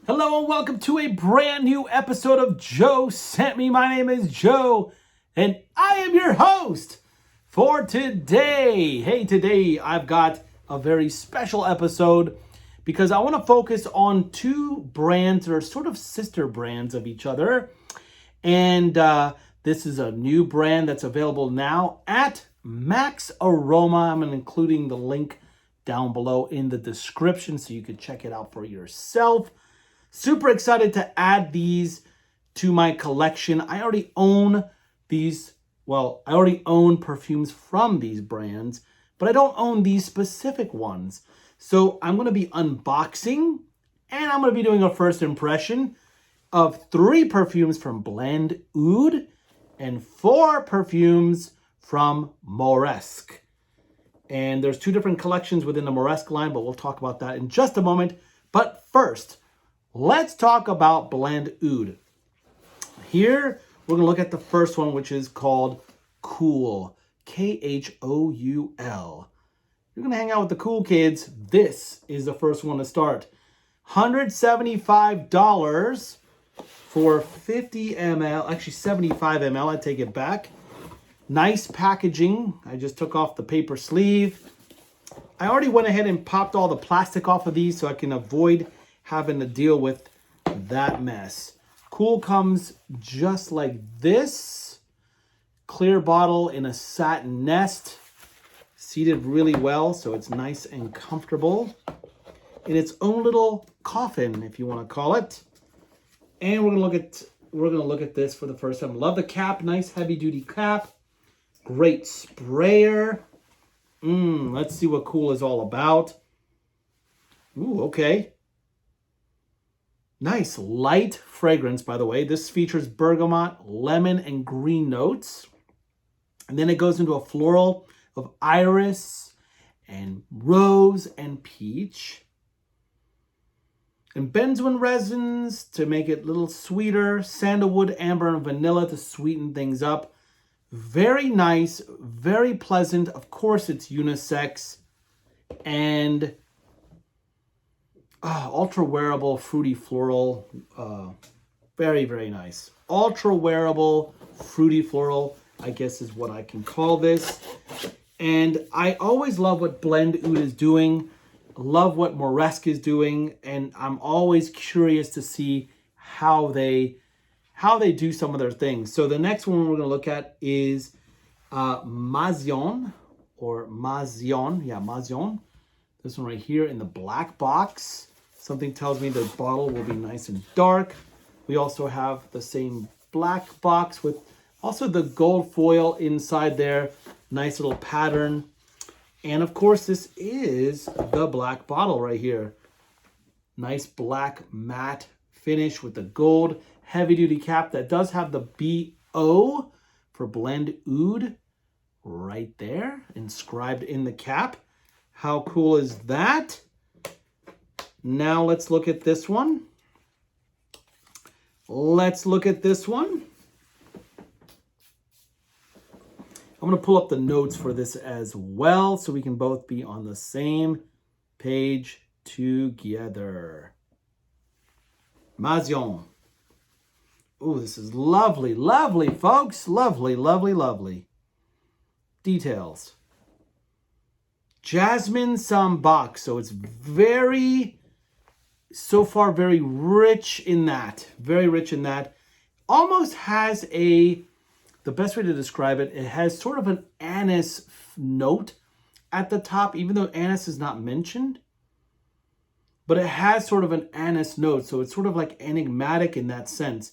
Hello and welcome to a brand new episode of Joe Sent Me. My name is Joe and I am your host for today. Hey, today I've got a very special episode because I want to focus on two brands that are sort of sister brands of each other. And this is a new brand that's available now at MaxAroma. I'm including the link down below in the description so you can check it out for yourself. Super excited to add these to my collection. I already own these. Well, I already own perfumes from these brands, but I don't own these specific ones. So I'm going to be unboxing and I'm going to be doing a first impression of 3 perfumes from Blend Oud and 4 perfumes from Moresque. And there's 2 different collections within the Moresque line, but we'll talk about that in just a moment. But first, let's talk about Blend Oud. Here, we're going to look at the first one, which is called Cool. K-H-O-U-L. You're going to hang out with the cool kids. This is the first one to start. $175 for 50 ml. Actually, 75 ml. I take it back. Nice packaging. I just took off the paper sleeve. I already went ahead and popped all the plastic off of these so I can avoid having to deal with that mess. Cool comes just like this. Clear bottle in a satin nest. Seated really well so it's nice and comfortable. In its own little coffin, if you want to call it. And we're gonna look at this for the first time. Love the cap, nice heavy duty cap. Great sprayer. Let's see what Cool is all about. Ooh, okay. Nice light fragrance, by the way. This features bergamot, lemon, and green notes. And then it goes into a floral of iris and rose and peach. And benzoin resins to make it a little sweeter. Sandalwood, amber, and vanilla to sweeten things up. Very nice, very pleasant. Of course, it's unisex. And ultra wearable, fruity floral. Very, very nice. Ultra wearable, fruity floral, I guess is what I can call this. And I always love what Blend Oud is doing. Love what Moresque is doing. And I'm always curious to see how they do some of their things. So the next one we're going to look at is Mazion or Mazion. Yeah, Mazion. This one right here in the black box. Something tells me the bottle will be nice and dark. We also have the same black box with also the gold foil inside there. Nice little pattern. And of course, this is the black bottle right here. Nice black matte finish with the gold heavy duty cap that does have the B-O for Blend Oud right there inscribed in the cap. How cool is that? Now let's look at this one. I'm going to pull up the notes for this as well so we can both be on the same page together. Mazion. Oh, this is lovely, lovely, folks. Lovely, lovely, lovely. Details. Jasmine Sambac. So it's so far very rich in that. Very rich in that. Almost has the best way to describe it, it has sort of an anise note at the top, even though anise is not mentioned. But it has sort of an anise note, so it's sort of like enigmatic in that sense.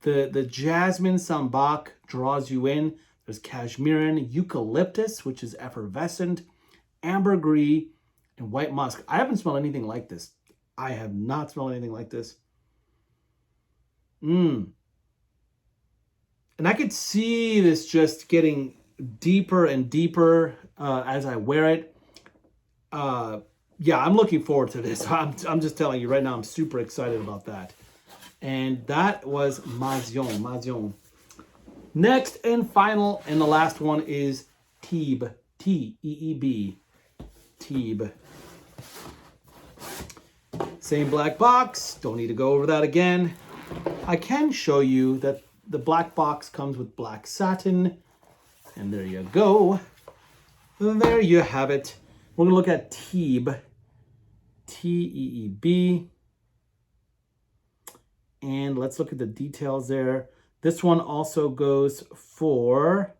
The Jasmine Sambac draws you in. There's cashmerean, eucalyptus, which is effervescent, ambergris, and white musk. I haven't smelled anything like this. I have not smelled anything like this. And I could see this just getting deeper and deeper as I wear it. Yeah, I'm looking forward to this. I'm just telling you right now, I'm super excited about that. And that was Mazion. Next and final and the last one is Teeb. T-E-E-B. Teeb. Same black box. Don't need to go over that again. I can show you that the black box comes with black satin. And there you go. There you have it. We're going to look at Teeb. T-E-E-B. And let's look at the details there. This one also goes for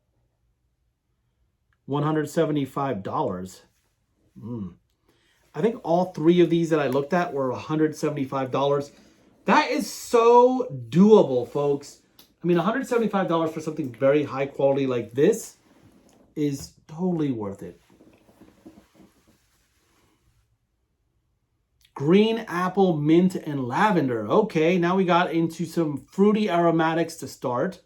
$175. I think all three of these that I looked at were $175. That is so doable, folks. I mean, $175 for something very high quality like this is totally worth it. Green apple, mint, and lavender. Okay, now we got into some fruity aromatics to start.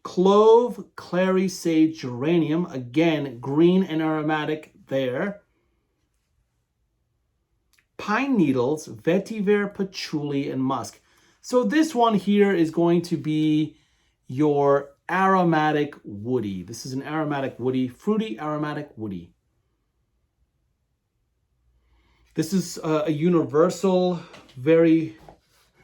Clove, clary, sage, geranium. Again, green and aromatic there. Pine needles, vetiver, patchouli, and musk. So this one here is going to be your aromatic woody. This is an aromatic woody, fruity aromatic woody. This is a universal, very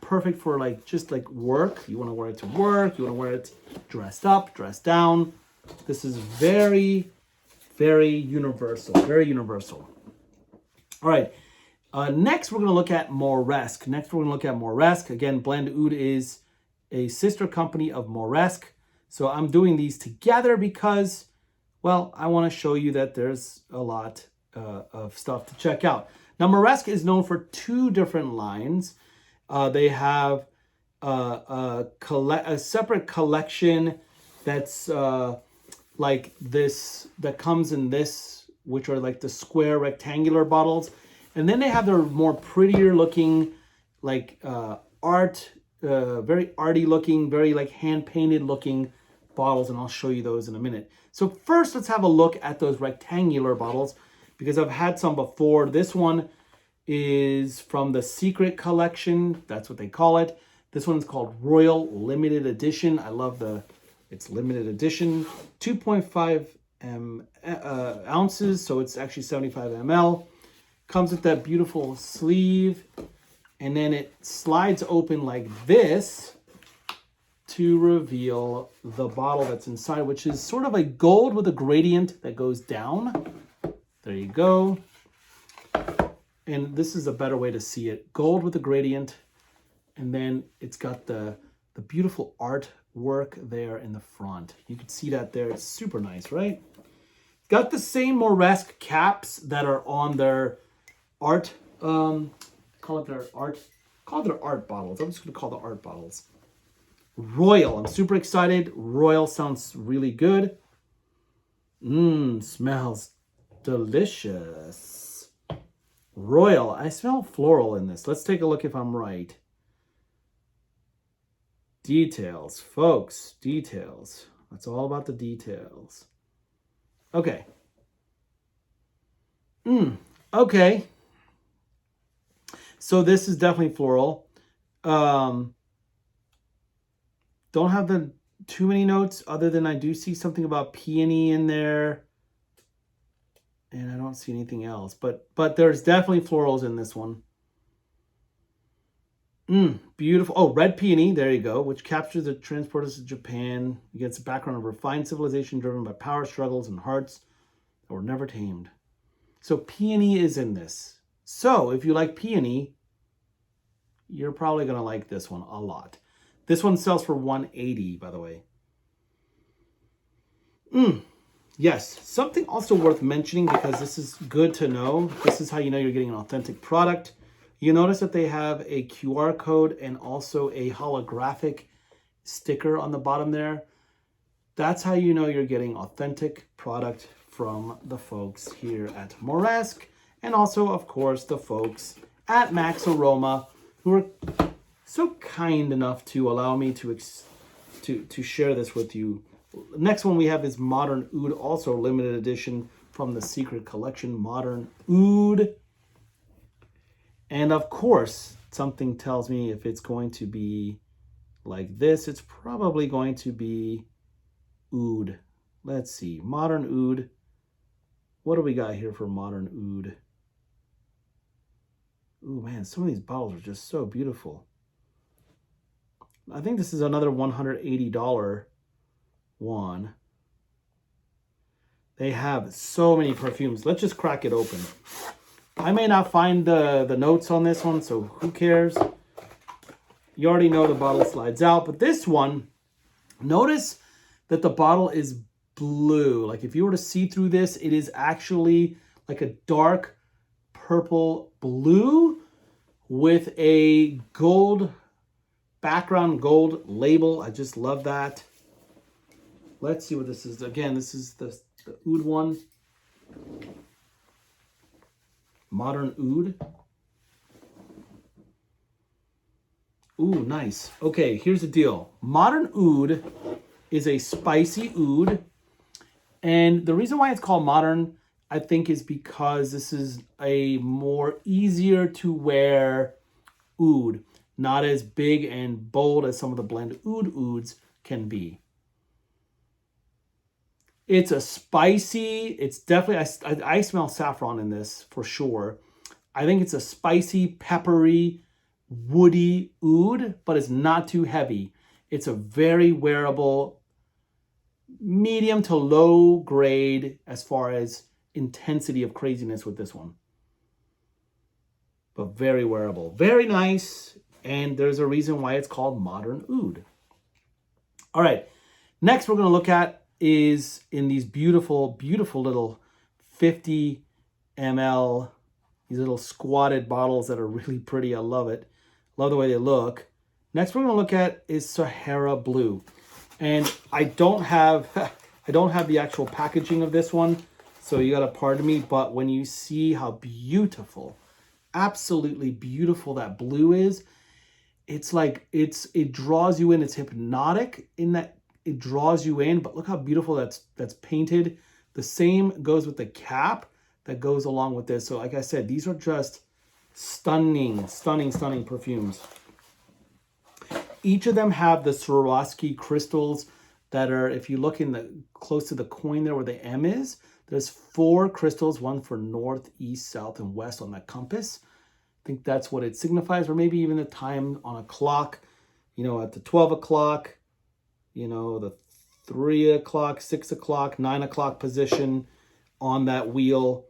perfect for like just like work. You want to wear it to work. You want to wear it dressed up, dressed down. This is very, very universal. Very universal. All right. Next, we're going to look at Moresque. Again, Blend Oud is a sister company of Moresque. So I'm doing these together because, well, I want to show you that there's a lot of stuff to check out. Now, Moresque is known for two different lines. They have a separate collection that's like this, that comes in this, which are like the square rectangular bottles. And then they have their more prettier looking, like very arty looking, very like hand painted looking bottles. And I'll show you those in a minute. So first, let's have a look at those rectangular bottles because I've had some before. This one is from the Secret Collection. That's what they call it. This one's called Royal Limited Edition. I love it's limited edition. 2.5 ounces, so it's actually 75 ml. Comes with that beautiful sleeve, and then it slides open like this to reveal the bottle that's inside, which is sort of a gold with a gradient that goes down. There you go. And this is a better way to see it. Gold with a gradient, and then it's got the beautiful artwork there in the front. You can see that there. It's super nice, right? Got the same Moresque caps that are on their art, call it their art bottles. I'm just gonna call the art bottles. Royal, I'm super excited. Royal sounds really good. Smells delicious. Royal, I smell floral in this. Let's take a look if I'm right. Details, folks, details. It's all about the details. Okay. Okay. So this is definitely floral. Don't have too many notes other than I do see something about peony in there. And I don't see anything else. But there's definitely florals in this one. Beautiful. Oh, red peony. There you go. Which captures the transporters to Japan against a background of refined civilization driven by power struggles and hearts that were never tamed. So peony is in this. So if you like peony, you're probably going to like this one a lot. This one sells for $180, by the way. Yes, something also worth mentioning because this is good to know. This is how you know you're getting an authentic product. You notice that they have a QR code and also a holographic sticker on the bottom there. That's how you know you're getting authentic product from the folks here at Moresque. And also, of course, the folks at MaxAroma who are so kind enough to allow me to share this with you. Next one we have is Modern Oud, also limited edition from the Secret Collection, Modern Oud. And of course, something tells me if it's going to be like this, it's probably going to be Oud. Let's see, Modern Oud. What do we got here for Modern Oud? Ooh, man, some of these bottles are just so beautiful. I think this is another $180 one. They have so many perfumes. Let's just crack it open. I may not find the notes on this one, so who cares? You already know the bottle slides out, but this one, notice that the bottle is blue. Like if you were to see through this, it is actually like a dark purple blue with a gold background, gold label. I just love that. Let's see what this is. Again, this is the oud one. Modern oud. Ooh, nice. Okay, here's the deal. Modern oud is a spicy oud. And the reason why it's called modern, I think, is because this is a more easier to wear oud. Not as big and bold as some of the blend ouds can be. It's a spicy, it's definitely, I smell saffron in this for sure. I think it's a spicy, peppery, woody oud, but it's not too heavy. It's a very wearable, medium to low grade as far as intensity of craziness with this one. But very wearable, very nice. And there's a reason why it's called modern oud. All right, next we're going to look at is in these beautiful, beautiful little 50 ml, these little squatted bottles that are really pretty. I love it. Love the way they look. Next we're going to look at is Sahara Blue. And I don't have the actual packaging of this one, so you got to pardon me, but when you see how beautiful, absolutely beautiful that blue is, it's like it draws you in. It's hypnotic in that it draws you in, but look how beautiful that's painted. The same goes with the cap that goes along with this. So like I said, these are just stunning, stunning, stunning perfumes. Each of them have the Swarovski crystals that are, if you look in the close to the coin there where the M is, there's 4 crystals, one for north, east, south, and west on that compass. I think that's what it signifies, or maybe even the time on a clock, you know, at the 12 o'clock, you know, the 3 o'clock, 6 o'clock, 9 o'clock position on that wheel.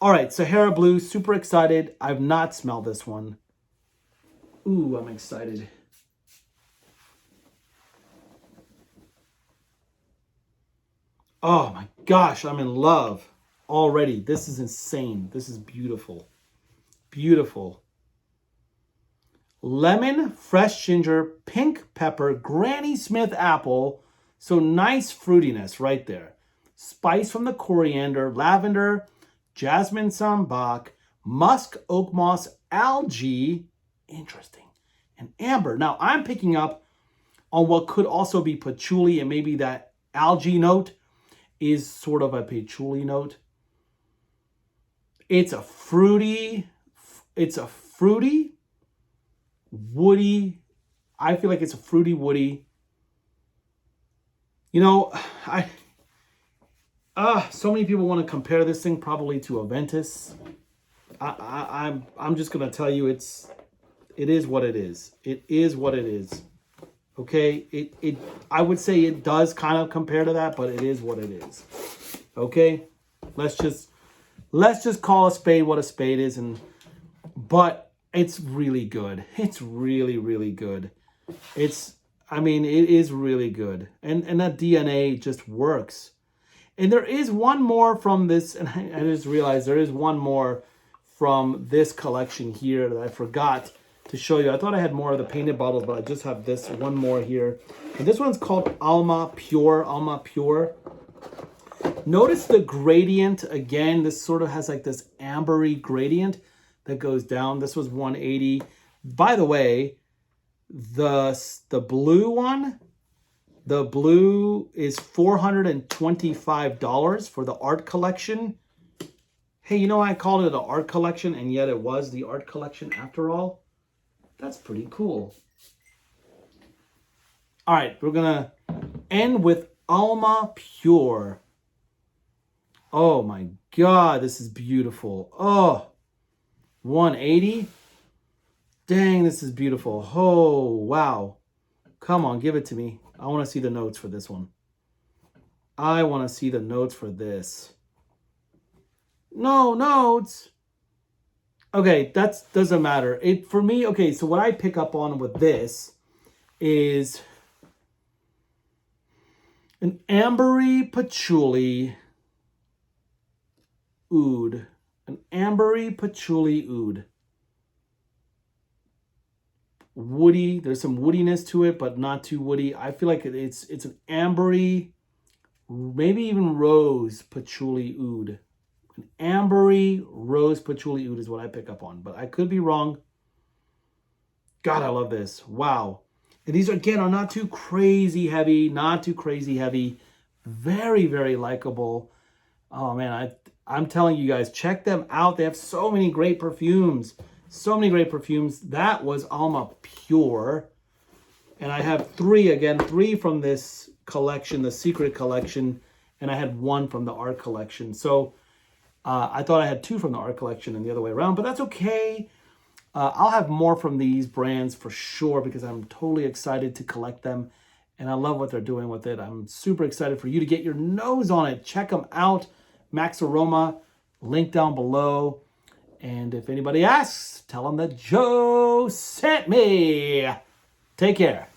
All right, Sahara Blue, super excited. I've not smelled this one. Ooh, I'm excited. Oh my gosh, I'm in love already. This is insane. This is beautiful. Beautiful. Lemon, fresh ginger, pink pepper, Granny Smith apple. So nice fruitiness right there. Spice from the coriander, lavender, jasmine sambac, musk, oak moss, algae. Interesting. And amber. Now I'm picking up on what could also be patchouli, and maybe that algae note is sort of a patchouli note. It's a fruity, woody. I feel like it's a fruity, woody. You know, so many people want to compare this thing probably to a Ventus. I'm just gonna tell you it is what it is. It is what it is. Okay, I would say it does kind of compare to that, but it is what it is. Okay, let's just call a spade what a spade is, but it's really good. It's really, really good. It is really good, and that DNA just works. And there is one more from this, and I just realized there is one more from this collection here that I forgot to show you. I thought I had more of the painted bottles, but I just have this one more here. And this one's called Alma Pure. Alma Pure. Notice the gradient again. This sort of has like this ambery gradient that goes down. This was 180. By the way, the blue one, the blue is $425 for the art collection. Hey, you know, I called it an art collection, and yet it was the art collection after all. That's pretty cool. All right, we're gonna end with Alma Pure. Oh my God, this is beautiful. Oh, 180. Dang, this is beautiful. Oh, wow. Come on, give it to me. I want to see the notes for this one. I want to see the notes for this. No notes. Okay, that doesn't matter. It for me, okay, so what I pick up on with this is an ambery patchouli oud. An ambery patchouli oud. Woody, there's some woodiness to it, but not too woody. I feel like it's an ambery, maybe even rose patchouli oud. An ambery rose patchouli oud is what I pick up on, but I could be wrong. God, I love this. Wow. And these, again, are not too crazy heavy, not too crazy heavy. Very, very likable. Oh, man, I'm telling you guys, check them out. They have so many great perfumes. So many great perfumes. That was Alma Pure. And I have three from this collection, the Secret Collection, and I had one from the Art Collection. So I thought I had two from the Art Collection and the other way around, but that's okay. I'll have more from these brands for sure because I'm totally excited to collect them, and I love what they're doing with it. I'm super excited for you to get your nose on it. Check them out. MaxAroma, link down below. And if anybody asks, tell them that Joe sent me. Take care.